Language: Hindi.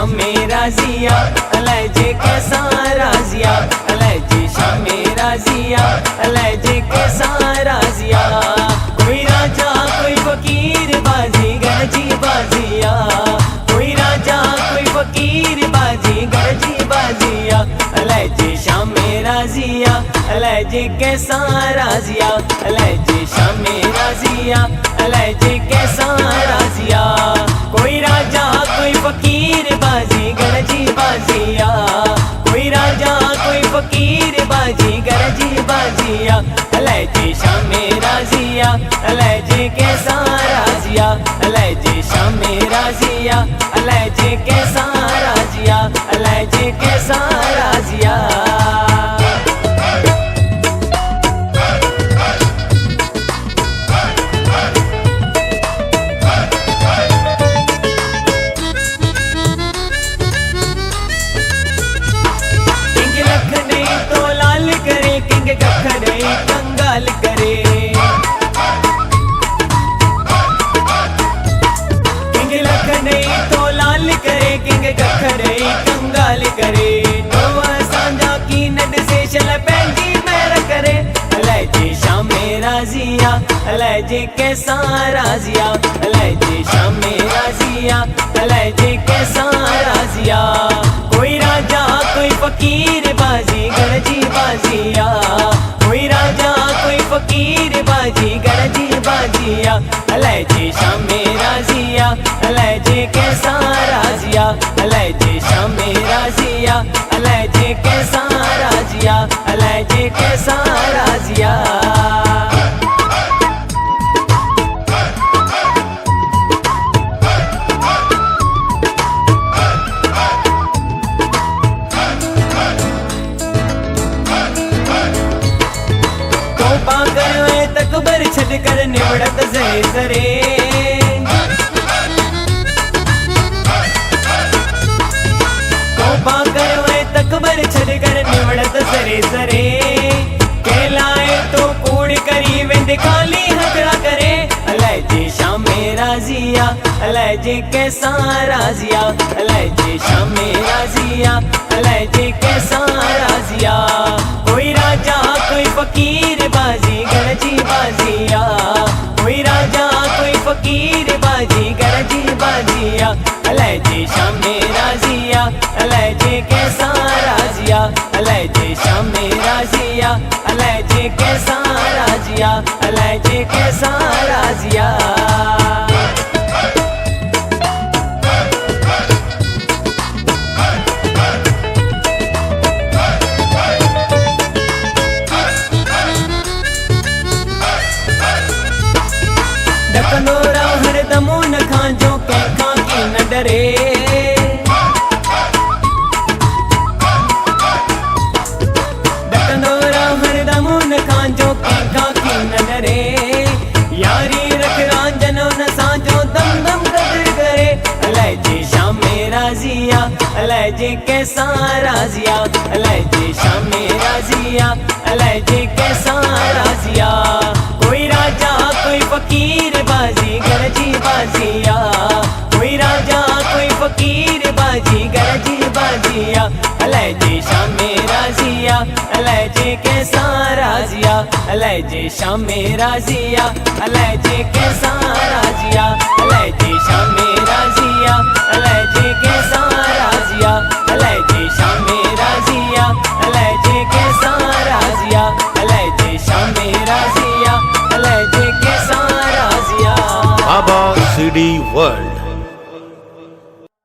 शामे राजिया अलैजे कैसा राजिया अलैजे शामे राजिया अलैजे कैसा राजिया। कोई राजा कोई फकीर बाजीगर जी बाजिया, कोई राजा कोई फकीर बाजीगर जी बाजिया अलैजे शामे राजिया अलैजे कैसा राजिया अलैजे शामे राजिया अलैजे कैसा राजिया। कोई राजा कोई फकीर बाजीगर जी बाजिया, कोई राजा कोई फकीर बाजीगर जी बाजिया अलैजे शामे राजिया अलैजे कैसा राजिया अलैजे शामे राजिया अलैजे कैसा राजिया अलैजे कैसा राजिया। कंगाल करे किंग लखनई तो लाल करे किंग कखड़ई कंगाल करे। तो सांझा की नड से चल पैंजी मैर करे अलैजे शामे राजिया अलैजे कैसा राजिया अलैजे शामे राजिया अलैजे कैसा राजिया। कोई राजा कोई फकीर बाजीगर जी बाजिया, कोई राजा कोई फकीर बाजीगर जी बाजिया अलैजे शामे राजिया अलैजे कैसा राजिया अलैजे शामे राजिया अलैजे कैसा राजिया अलैजे कैसा राजिया। तकबर छड़ कर निवड़त जरे सरे, तोबा करवे तकबर छड़ कर निवड़त सरे सरे। कहलाए तो कूड़ करी वेंद खाली हकड़ा करे अलैजे शामे राजिया अलैजे कैसा राजिया अलैजे शामे राजिया अलैजे कैसा राजिया। कोई राजा कोई फकीर बाजीगर जी बाजिया, कोई राजा कोई फकीर बाजीगर जी बाजिया अलैजे शामे राजिया अलैजे कैसा राजिया अलैजे शामे राजिया अलैजे कैसा राजिया अलैजे कैसा राजिया। डकनोरा हर दमो न खांजो कैखा की न डरे, डकनोरा हर दमो न खांजो कैखा की न डरे। यारी रख रांजनो न सांजो दम दम कदर करे अलैजे शामे राजिया अलैजे कैसा राजिया अलैजे शामे राजिया अलैजे कैसा राजिया। कोई राजा कोई फकीर बाजीगर जी बाजिया, कोई राजा कोई फकीर बाजीगर जी बाजिया अलैजे शामे राजिया अलैजे कैसा राजिया अलैजे शामे राजिया अलैजे कैसा राजिया अलैजे शामे राजिया अलैजे कैसा राजिया अलैजे शामे राजिया अलैजे कैसा राजिया अलैजे शामे राजिया अलैजे कैसा राजिया। बाबा CD World।